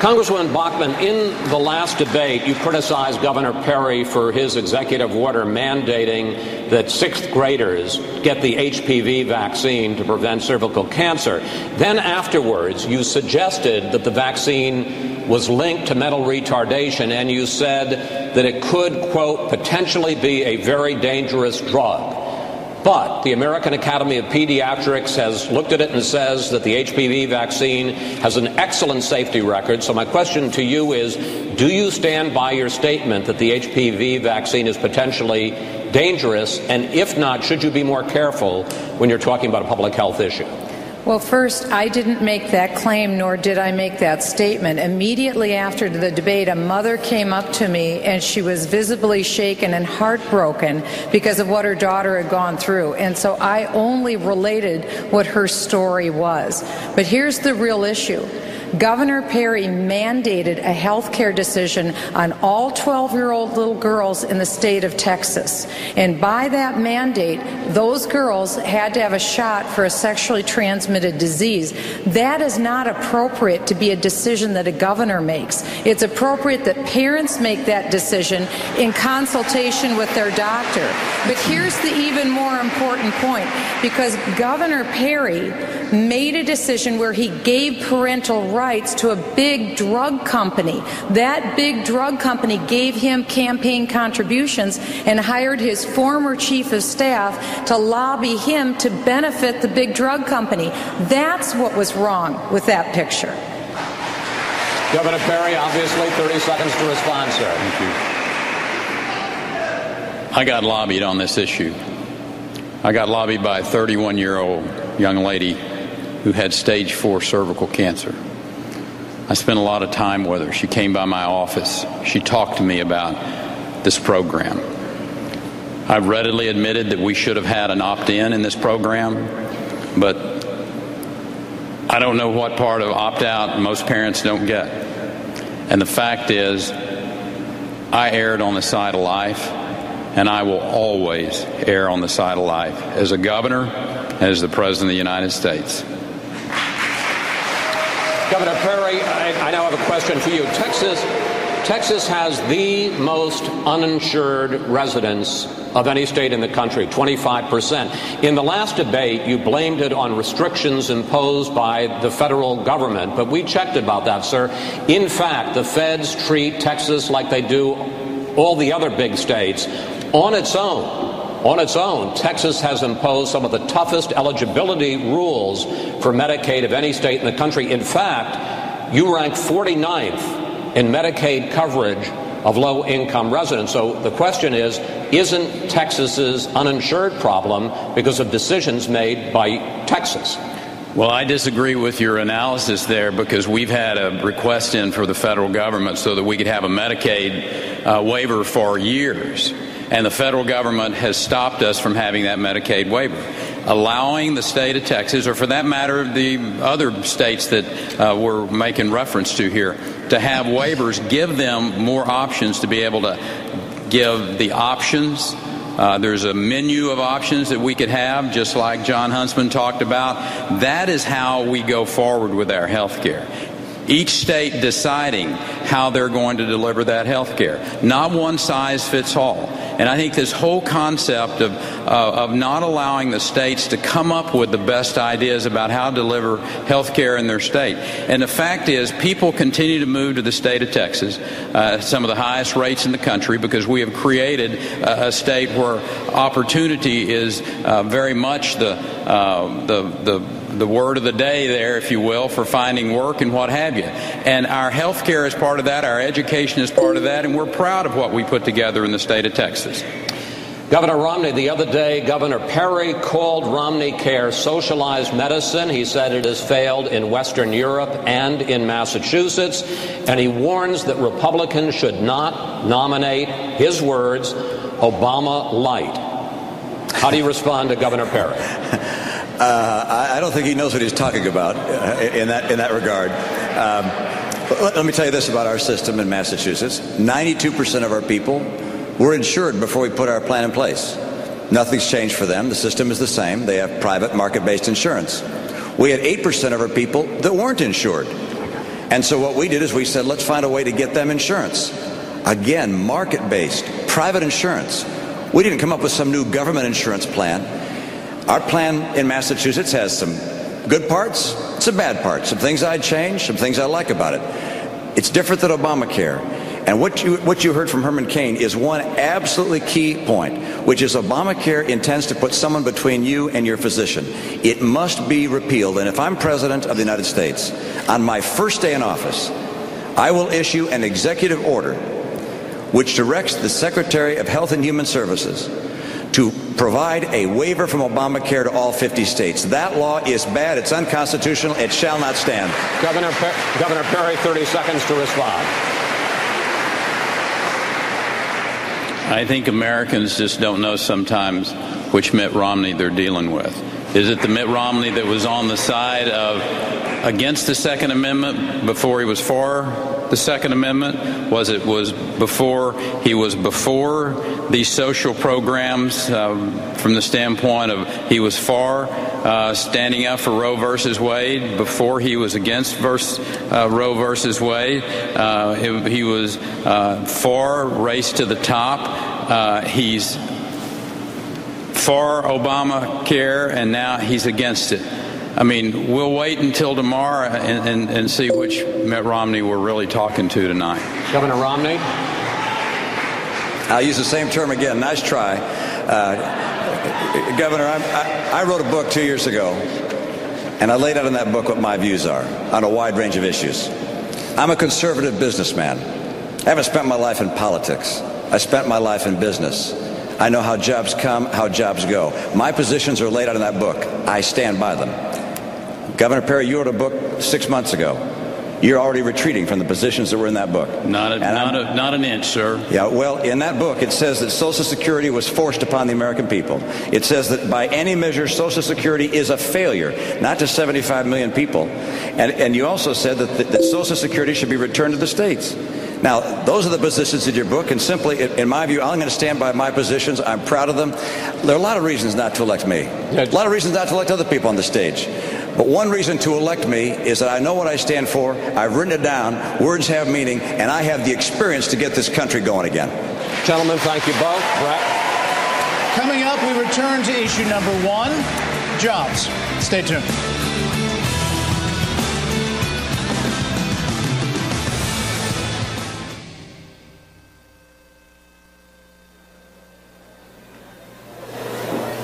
Congresswoman Bachmann, in the last debate, you criticized Governor Perry for his executive order mandating that sixth graders get the HPV vaccine to prevent cervical cancer. Then afterwards, you suggested that the vaccine was linked to mental retardation, and you said that it could, quote, potentially be a very dangerous drug. But the American Academy of Pediatrics has looked at it and says that the HPV vaccine has an excellent safety record. So my question to you is, do you stand by your statement that the HPV vaccine is potentially dangerous? And if not, should you be more careful when you're talking about a public health issue? Well, first, I didn't make that claim, nor did I make that statement. Immediately after the debate, a mother came up to me, and she was visibly shaken and heartbroken because of what her daughter had gone through. And so I only related what her story was. But here's the real issue. Governor Perry mandated a health care decision on all 12-year-old little girls in the state of Texas. And by that mandate, those girls had to have a shot for a sexually transmitted disease. That is not appropriate to be a decision that a governor makes. It's appropriate that parents make that decision in consultation with their doctor. But here's the even more important point, because Governor Perry made a decision where he gave parental rights to a big drug company. That big drug company gave him campaign contributions and hired his former chief of staff to lobby him to benefit the big drug company. That's what was wrong with that picture. Governor Perry, obviously 30 seconds to respond, sir. Thank you. I got lobbied on this issue. I got lobbied by a 31-year-old young lady who had stage 4 cervical cancer. I spent a lot of time with her. She came by my office. She talked to me about this program. I readily admitted that we should have had an opt-in in this program, but I don't know what part of opt-out most parents don't get. And the fact is, I erred on the side of life, and I will always err on the side of life as a governor and as the President of the United States. Governor Perry, I now have a question for you. Texas has the most uninsured residents of any state in the country, 25%. In the last debate, you blamed it on restrictions imposed by the federal government, but we checked about that, sir. In fact, the feds treat Texas like they do all the other big states. On its own, Texas has imposed some of the toughest eligibility rules for Medicaid of any state in the country. In fact, you rank 49th in Medicaid coverage of low-income residents. So the question is, isn't Texas's uninsured problem because of decisions made by Texas? Well, I disagree with your analysis there, because we've had a request in for the federal government so that we could have a Medicaid waiver for years. And the federal government has stopped us from having that Medicaid waiver, allowing the state of Texas, or for that matter, the other states that we're making reference to here, to have waivers, give them more options to be able to give the options. There's a menu of options that we could have, just like John Huntsman talked about. That is how we go forward with our health care. Each state deciding how they're going to deliver that health care. Not one size fits all. And I think this whole concept of not allowing the states to come up with the best ideas about how to deliver health care in their state. And the fact is, people continue to move to the state of Texas, some of the highest rates in the country, because we have created a state where opportunity is very much the word of the day there, if you will, for finding work and what have you. And our health care is part of that, our education is part of that, and we're proud of what we put together in the state of Texas. Governor Romney, the other day, Governor Perry called Romney Care socialized medicine. He said it has failed in Western Europe and in Massachusetts, and he warns that Republicans should not nominate, his words, Obama light. How do you respond to Governor Perry? I don't think he knows what he's talking about in that regard. Let me tell you this about our system in Massachusetts. 92% of our people were insured before we put our plan in place. Nothing's changed for them. The system is the same. They have private market-based insurance. We had 8% of our people that weren't insured. And so what we did is we said, let's find a way to get them insurance. Again, market-based, private insurance. We didn't come up with some new government insurance plan. Our plan in Massachusetts has some good parts, some bad parts, some things I'd change, some things I like about it. It's different than Obamacare. And what you heard from Herman Cain is one absolutely key point, which is Obamacare intends to put someone between you and your physician. It must be repealed. And if I'm President of the United States, on my first day in office, I will issue an executive order which directs the Secretary of Health and Human Services to provide a waiver from Obamacare to all 50 states. That law is bad. It's unconstitutional. It shall not stand. Governor Perry, 30 seconds to respond. I think Americans just don't know sometimes which Mitt Romney they're dealing with. Is it the Mitt Romney that was on the side of against the Second Amendment before he was for the Second Amendment? Was before he was before these social programs from the standpoint of he was for standing up for Roe versus Wade, before he was against Roe versus Wade? He was for race to the top. He's for Obamacare, and now he's against it. I mean, we'll wait until tomorrow and see which Mitt Romney we're really talking to tonight. Governor Romney? I'll use the same term again. Nice try. Governor, I wrote a book 2 years ago, and I laid out in that book what my views are on a wide range of issues. I'm a conservative businessman. I haven't spent my life in politics. I spent my life in business. I know how jobs come, how jobs go. My positions are laid out in that book. I stand by them. Governor Perry, you wrote a book 6 months ago. You're already retreating from the positions that were in that book. Not an inch, sir. Yeah, well, in that book, it says that Social Security was forced upon the American people. It says that by any measure, Social Security is a failure, not to 75 million people. And you also said that Social Security should be returned to the states. Now, those are the positions in your book, and simply, in my view, I'm going to stand by my positions. I'm proud of them. There are a lot of reasons not to elect me. A lot of reasons not to elect other people on the stage. But one reason to elect me is that I know what I stand for. I've written it down. Words have meaning, and I have the experience to get this country going again. Gentlemen, thank you both. Brett? Coming up, we return to issue number 1, jobs. Stay tuned.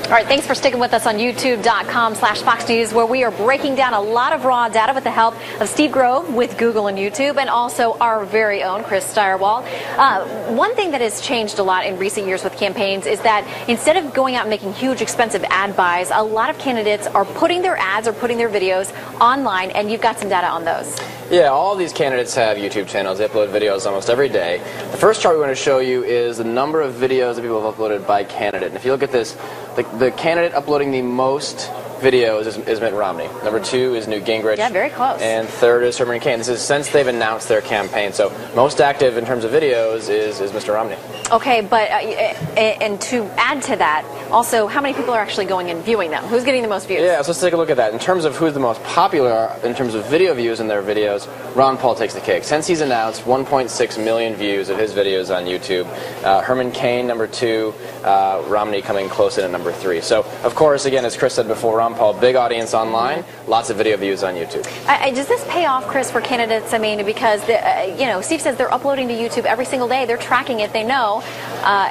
All right, thanks for sticking with us on youtube.com/Fox News, where we are breaking down a lot of raw data with the help of Steve Grove with Google and YouTube, and also our very own Chris Stirewalt. One thing that has changed a lot in recent years with campaigns is that instead of going out and making huge expensive ad buys, a lot of candidates are putting their ads or putting their videos online, and you've got some data on those. Yeah, all of these candidates have YouTube channels. They upload videos almost every day. The first chart we want to show you is the number of videos that people have uploaded by candidate. And if you look at this, the candidate uploading the most videos is Mitt Romney. Number 2 is Newt Gingrich. Yeah, very close. And 3rd is Herman Cain. This is since they've announced their campaign. So most active in terms of videos is Mr. Romney. Okay, but and to add to that, also, how many people are actually going and viewing them? Who's getting the most views? Yeah, so let's take a look at that. In terms of who's the most popular in terms of video views in their videos, Ron Paul takes the cake. Since he's announced 1.6 million views of his videos on YouTube. Herman Cain, number 2. Romney coming close in at number 3. So, of course, again, as Chris said before, Ron Paul, big audience online, lots of video views on YouTube. Does this pay off, Chris, for candidates? I mean, because Steve says they're uploading to YouTube every single day. They're tracking it. They know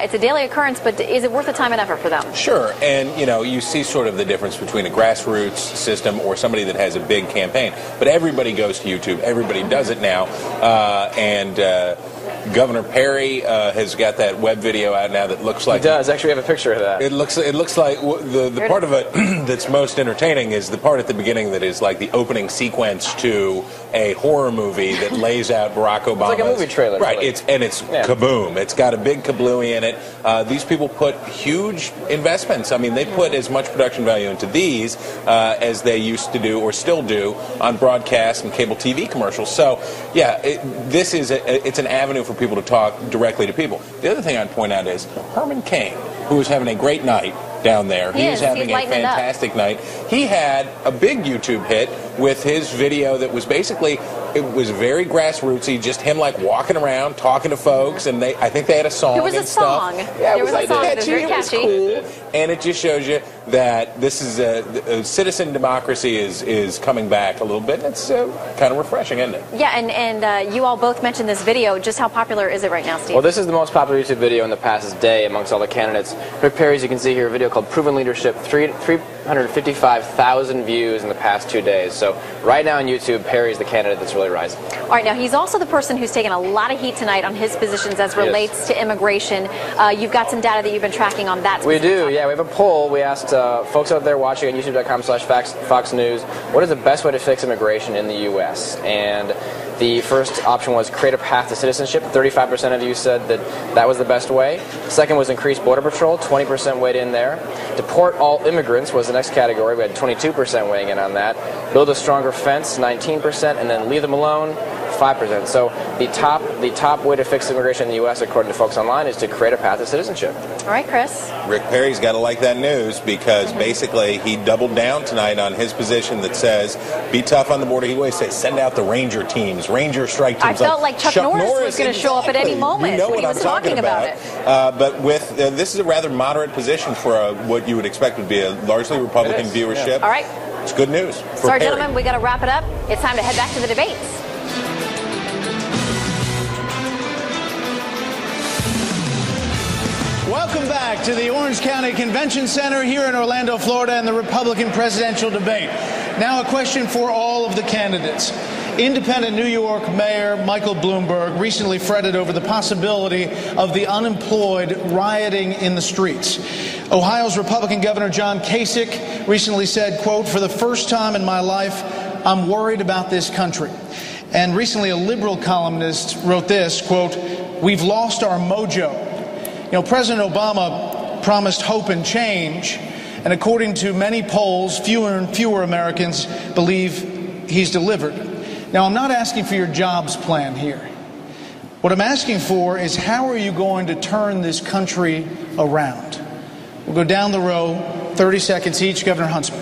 it's a daily occurrence. But is it worth the time and effort for them? Sure. And you see sort of the difference between a grassroots system or somebody that has a big campaign. But everybody goes to YouTube. Everybody does it now. Governor Perry has got that web video out now that looks like... He does. Actually, we have a picture of that. It looks like the part of it that's most entertaining is the part at the beginning that is like the opening sequence to a horror movie that lays out Barack Obama. It's like a movie trailer. Right. Really. It's kaboom. It's got a big kablooey in it. These people put huge investments. I mean, they put as much production value into these as they used to do or still do on broadcast and cable TV commercials. So, yeah, it's an avenue for people to talk directly to people. The other thing I'd point out is Herman Cain, who was having a great night down there. He was having a fantastic night. He had a big YouTube hit with his video that was basically it was very grassrootsy, just him like walking around, talking to folks, and I think they had a song. There was a song. Yeah, there was a song. It was very catchy. It was cool, and it just shows you that this is a citizen democracy is coming back a little bit. And it's kind of refreshing, isn't it? Yeah, and you all both mentioned this video. Just how popular is it right now, Steve? Well, this is the most popular YouTube video in the past day amongst all the candidates. Rick Perry's, you can see here, a video called Proven Leadership, 355,000 views in the past 2 days. So right now on YouTube, Perry's the candidate that's really rising. All right, now he's also the person who's taken a lot of heat tonight on his positions as relates to immigration. You've got some data that you've been tracking on that. We do, yeah. We have a poll. We asked folks out there watching on youtube.com/Fox News, what is the best way to fix immigration in the U.S.? And the first option was create a path to citizenship. 35% of you said that was the best way. Second was increase border patrol. 20% weighed in there. Deport all immigrants was the next category. We had 22% weighing in on that. Build a stronger fence, 19%, and then leave them alone, 5%. So the top way to fix immigration in the U.S., according to folks online, is to create a path to citizenship. All right, Chris. Rick Perry's got to like that news because basically he doubled down tonight on his position that says be tough on the border. He always says send out the Ranger teams, Ranger strike teams. I felt like Chuck Norris was going to show up at any moment when he was talking about it. But with this is a rather moderate position for what you would expect would be a largely Republican viewership. Yeah. All right. It's good news. Sorry, gentlemen, we got to wrap it up. It's time to head back to the debates. Welcome back to the Orange County Convention Center here in Orlando, Florida, and the Republican presidential debate. Now a question for all of the candidates. Independent New York Mayor Michael Bloomberg recently fretted over the possibility of the unemployed rioting in the streets. Ohio's Republican Governor John Kasich recently said, quote, "For the first time in my life, I'm worried about this country." And recently a liberal columnist wrote this, quote, "We've lost our mojo." You know, President Obama promised hope and change, and according to many polls, fewer and fewer Americans believe he's delivered. Now, I'm not asking for your jobs plan here. What I'm asking for is how are you going to turn this country around? We'll go down the row, 30 seconds each. Governor Huntsman.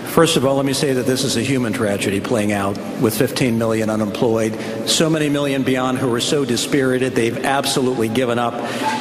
First of all, let me say that this is a human tragedy playing out with 15 million unemployed, so many million beyond who are so dispirited they've absolutely given up.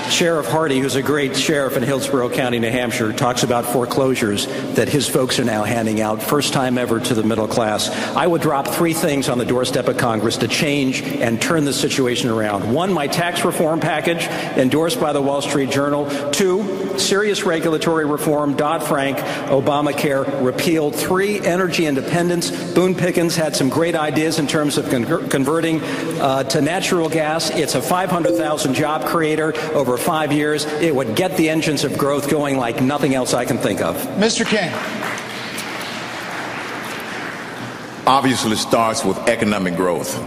Sheriff Hardy, who's a great sheriff in Hillsborough County, New Hampshire, talks about foreclosures that his folks are now handing out, first time ever to the middle class. I would drop 3 things on the doorstep of Congress to change and turn the situation around. 1, my tax reform package endorsed by the Wall Street Journal. 2, serious regulatory reform, Dodd-Frank, Obamacare repealed. 3, energy independence. Boone Pickens had some great ideas in terms of converting to natural gas. It's a 500,000 job creator over 5 years. It would get the engines of growth going like nothing else I can think of. Mr. King. Obviously, it starts with economic growth.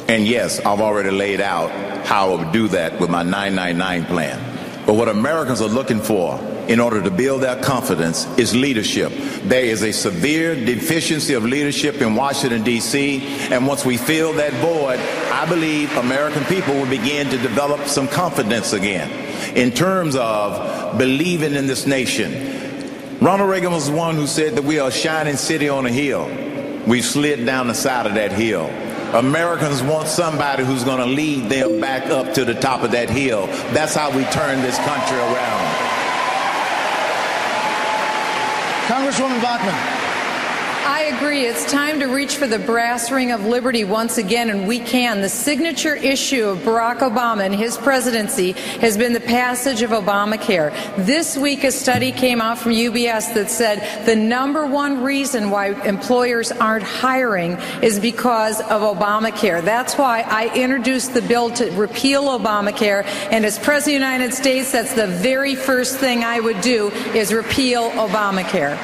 And yes, I've already laid out how I would do that with my 999 plan. But what Americans are looking for in order to build their confidence is leadership. There is a severe deficiency of leadership in Washington, D.C., and once we fill that void, I believe American people will begin to develop some confidence again in terms of believing in this nation. Ronald Reagan was the one who said that we are a shining city on a hill. We've slid down the side of that hill. Americans want somebody who's going to lead them back up to the top of that hill. That's how we turn this country around. Congresswoman Bachmann. I agree. It's time to reach for the brass ring of liberty once again, and we can. The signature issue of Barack Obama and his presidency has been the passage of Obamacare. This week, a study came out from UBS that said the #1 reason why employers aren't hiring is because of Obamacare. That's why I introduced the bill to repeal Obamacare, and as President of the United States, that's the very first thing I would do is repeal Obamacare.